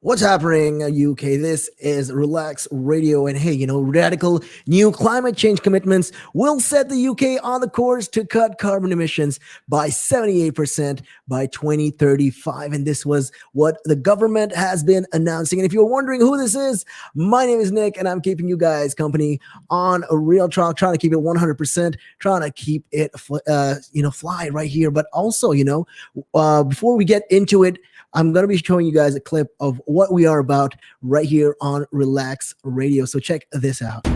What's happening, UK? This is Relax Radio, and hey, radical new climate change commitments will set the UK on the course to cut carbon emissions by 78% by 2035. And this was what the government has been announcing. And if you're wondering who this is, my name is Nick, and I'm keeping you guys company on a real talk, trying to keep it 100%, trying to keep it, fly right here. But also, before we get into it, I'm going to be showing you guys a clip of what we are about right here on Relax Radio. So check this out.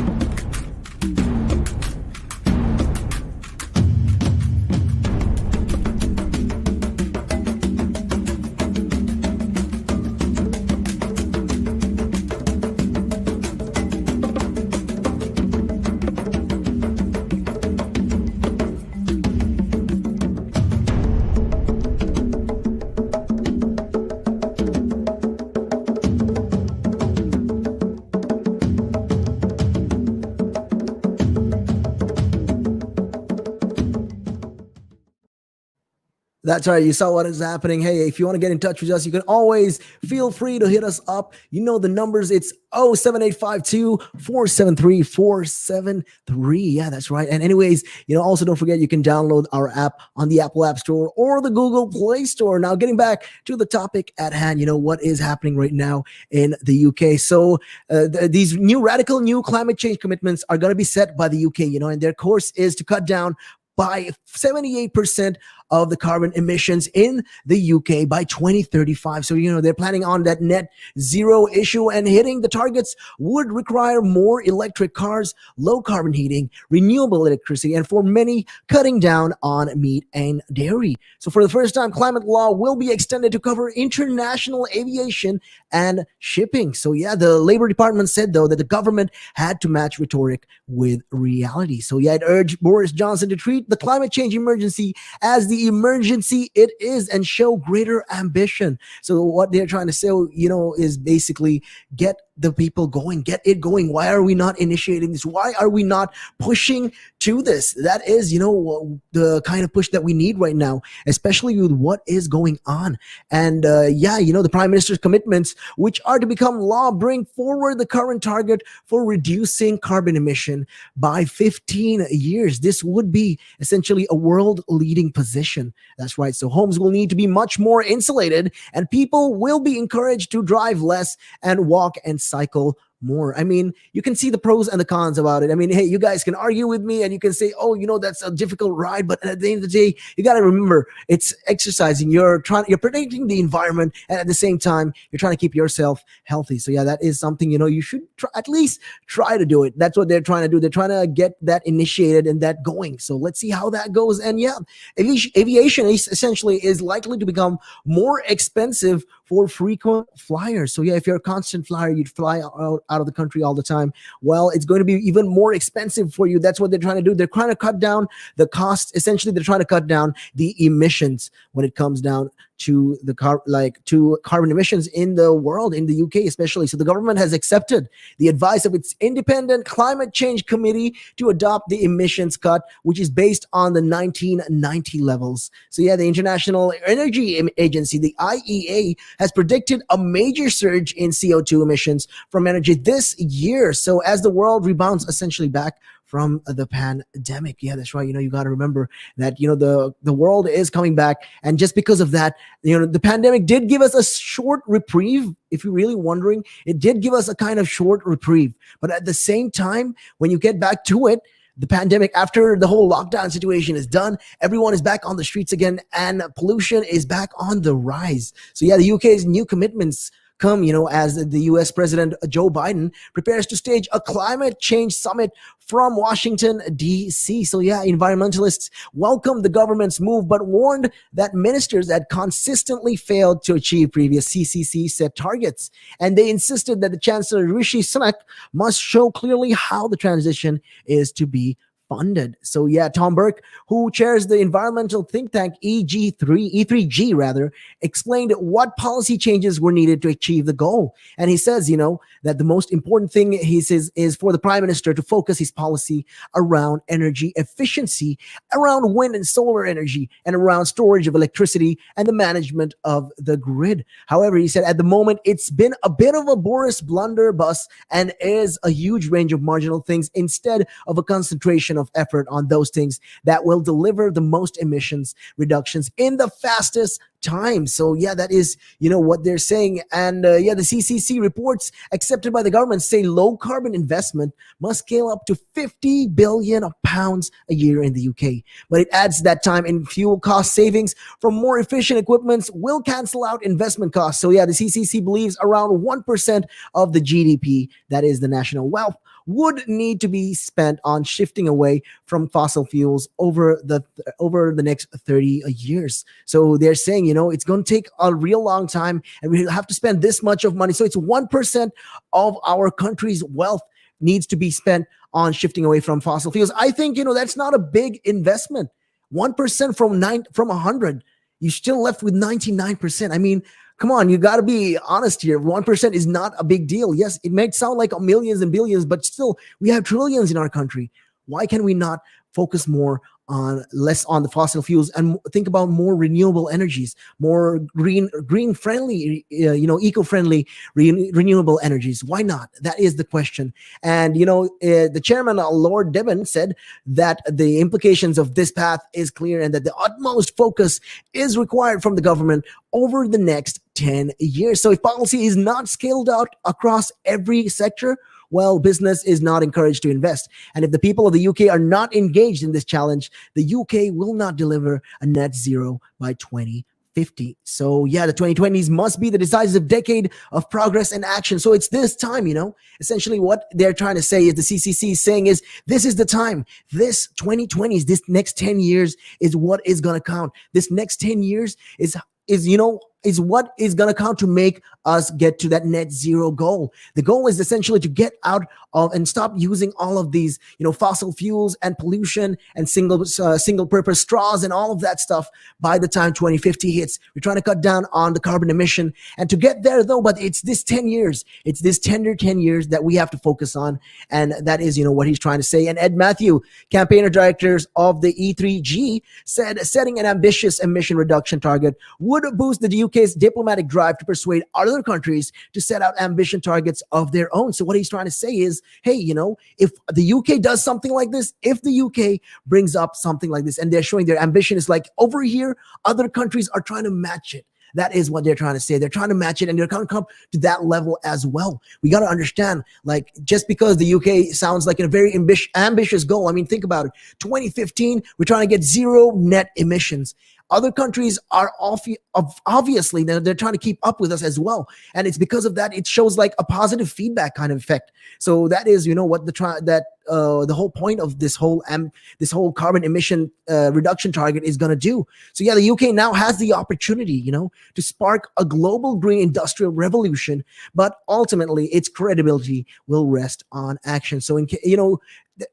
That's right. You saw what is happening. Hey, if you want to get in touch with us, you can always feel free to hit us up. You know the numbers. It's 07852 473 473. Yeah, that's right. And anyways, also don't forget you can download our app on the Apple App Store or the Google Play Store. Now, getting back to the topic at hand, what is happening right now in the UK. So these radical new climate change commitments are going to be set by the UK, and their course is to cut down by 78% of the carbon emissions in the UK by 2035. So, they're planning on that net zero issue, and hitting the targets would require more electric cars, low carbon heating, renewable electricity, and for many, cutting down on meat and dairy. So for the first time, climate law will be extended to cover international aviation and shipping. So yeah, the Labor Department said, though, that the government had to match rhetoric with reality. So yeah, it urged Boris Johnson to treat the climate change emergency as the emergency it is and show greater ambition. So what they're trying to say, is basically get the people going, get it going. Why are we not initiating this? Why are we not pushing to this? That is, the kind of push that we need right now, especially with what is going on. And the Prime Minister's commitments, which are to become law, bring forward the current target for reducing carbon emission by 15 years. This would be essentially a world leading position. That's right. So homes will need to be much more insulated, and people will be encouraged to drive less and walk and cycle more. I mean, you can see the pros and the cons about it. I mean, hey, you guys can argue with me and you can say, oh, that's a difficult ride. But at the end of the day, you got to remember it's exercising. You're protecting the environment. And at the same time, you're trying to keep yourself healthy. So yeah, that is something, you should at least try to do it. That's what they're trying to do. They're trying to get that initiated and that going. So let's see how that goes. And yeah, aviation essentially is likely to become more expensive for frequent flyers. So yeah, if you're a constant flyer, you'd fly out of the country all the time. Well, it's going to be even more expensive for you. That's what they're trying to do. They're trying to cut down the cost. Essentially, they're trying to cut down the emissions when it comes down to the carbon emissions in the world, in the UK especially. So the government has accepted the advice of its independent climate change committee to adopt the emissions cut, which is based on the 1990 levels. So yeah, the International Energy Agency, the IEA, has predicted a major surge in CO2 emissions from energy this year. So as the world rebounds essentially back from the pandemic. Yeah, that's right. You got to remember that, the world is coming back. And just because of that, the pandemic did give us a short reprieve. If you're really wondering, it did give us a kind of short reprieve. But at the same time, when you get back to it, the pandemic, after the whole lockdown situation is done, everyone is back on the streets again, and pollution is back on the rise. So yeah, the UK's new commitments come, as the US President Joe Biden prepares to stage a climate change summit from Washington, D.C. So yeah, environmentalists welcomed the government's move, but warned that ministers had consistently failed to achieve previous CCC set targets. And they insisted that the Chancellor Rishi Sunak must show clearly how the transition is to be funded. So yeah, Tom Burke, who chairs the environmental think tank E3G rather, explained what policy changes were needed to achieve the goal. And he says, that the most important thing, he says, is for the prime minister to focus his policy around energy efficiency, around wind and solar energy, and around storage of electricity and the management of the grid. However, he said at the moment it's been a bit of a Boris blunderbuss and is a huge range of marginal things instead of a concentration of effort on those things that will deliver the most emissions reductions in the fastest time. So yeah, that is what they're saying. And the CCC reports accepted by the government say low carbon investment must scale up to 50 billion pounds a year in the UK, but it adds that time in fuel cost savings from more efficient equipments will cancel out investment costs. So yeah, the CCC believes around 1% of the GDP, that is the national wealth, would need to be spent on shifting away from fossil fuels over the next 30 years. So they're saying, it's going to take a real long time and we have to spend this much of money. So it's 1% of our country's wealth needs to be spent on shifting away from fossil fuels. I think, that's not a big investment. 1% from 100, you're still left with 99%. I mean, come on, you got to be honest here. 1% is not a big deal. Yes, it may sound like millions and billions, but still, we have trillions in our country. Why can we not focus less on the fossil fuels and think about more renewable energies, more green friendly, eco-friendly renewable energies? Why not? That is the question. And the chairman, Lord Deben, said that the implications of this path is clear and that the utmost focus is required from the government over the next 10 years. So if policy is not scaled out across every sector, well, business is not encouraged to invest. And if the people of the UK are not engaged in this challenge, the UK will not deliver a net zero by 2050. So yeah, the 2020s must be the decisive decade of progress and action. So it's this time, essentially what they're trying to say is the CCC is saying is this is the time. This 2020s, this next 10 years is what is going to count. This next 10 years is what is going to count to make us get to that net zero goal. The goal is essentially to get out of and stop using all of these, fossil fuels and pollution and single purpose straws and all of that stuff by the time 2050 hits. We're trying to cut down on the carbon emission. And to get there though, but it's this 10 years, it's this tender 10 years that we have to focus on. And that is, what he's trying to say. And Ed Matthew, campaigner directors of the E3G, said setting an ambitious emission reduction target would boost the UK's diplomatic drive to persuade other countries to set out ambition targets of their own. So what he's trying to say is, hey, if the UK does something like this, if the UK brings up something like this and they're showing their ambition is like over here, other countries are trying to match it. That is what they're trying to say. They're trying to match it and they're trying to come to that level as well. We got to understand, just because the UK sounds like a very ambitious goal. I mean, think about it. 2015, we're trying to get zero net emissions. Other countries are obviously they're trying to keep up with us as well, and it's because of that it shows like a positive feedback kind of effect. So that is what the whole point of this whole carbon emission reduction target is going to do. So yeah, the UK now has the opportunity, to spark a global green industrial revolution, but ultimately its credibility will rest on action. So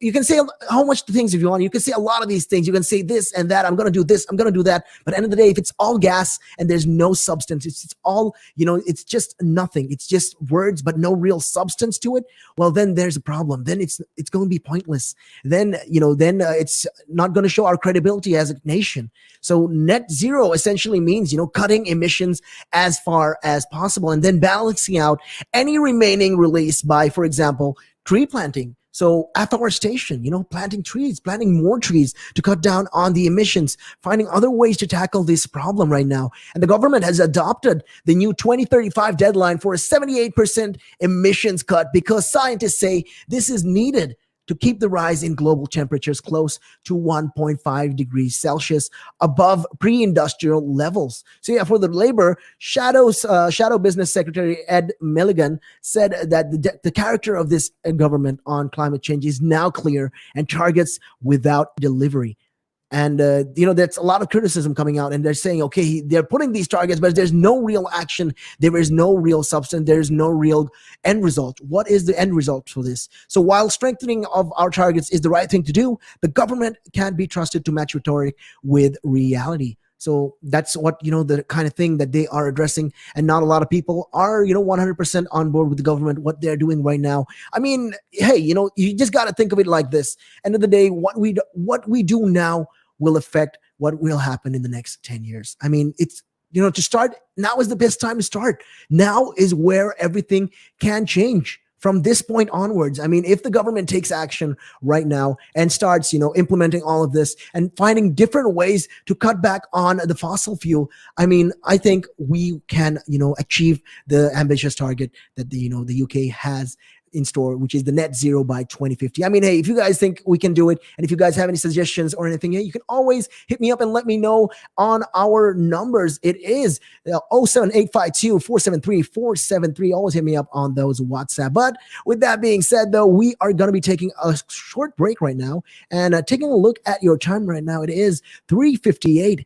you can say how much things if you want. You can say a lot of these things. You can say this and that. I'm going to do this. I'm going to do that. But at the end of the day, if it's all gas and there's no substance, it's all, it's just nothing. It's just words, but no real substance to it. Well, then there's a problem. Then it's going to be pointless. Then it's not going to show our credibility as a nation. So net zero essentially means, cutting emissions as far as possible and then balancing out any remaining release by, for example, tree planting. So afforestation, planting trees, planting more trees to cut down on the emissions, finding other ways to tackle this problem right now. And the government has adopted the new 2035 deadline for a 78% emissions cut because scientists say this is needed to keep the rise in global temperatures close to 1.5 degrees Celsius above pre-industrial levels. So yeah, for the labor, Shadow Business Secretary Ed Milligan said that the character of this government on climate change is now clear and targets without delivery. And that's a lot of criticism coming out, and they're saying, okay, they're putting these targets, but there's no real action, there is no real substance, there's no real end result. What is the end result for this? So while strengthening of our targets is the right thing to do, the government can't be trusted to match rhetoric with reality. So that's what, the kind of thing that they are addressing. And not a lot of people are, 100% on board with the government, what they're doing right now. I mean, hey, you just got to think of it like this. End of the day, what we do now will affect what will happen in the next 10 years. I mean, it's, to start, now is the best time to start. Now is where everything can change from this point onwards. I mean, if the government takes action right now and starts, implementing all of this and finding different ways to cut back on the fossil fuel, I mean, I think we can, achieve the ambitious target that the UK has in store, which is the net zero by 2050. I mean, hey, if you guys think we can do it, and if you guys have any suggestions or anything, hey, you can always hit me up and let me know on our numbers. It is 07852 473 473. Always hit me up on those WhatsApp. But with that being said, though, we are going to be taking a short break right now and taking a look at your time right now. It is 3:58.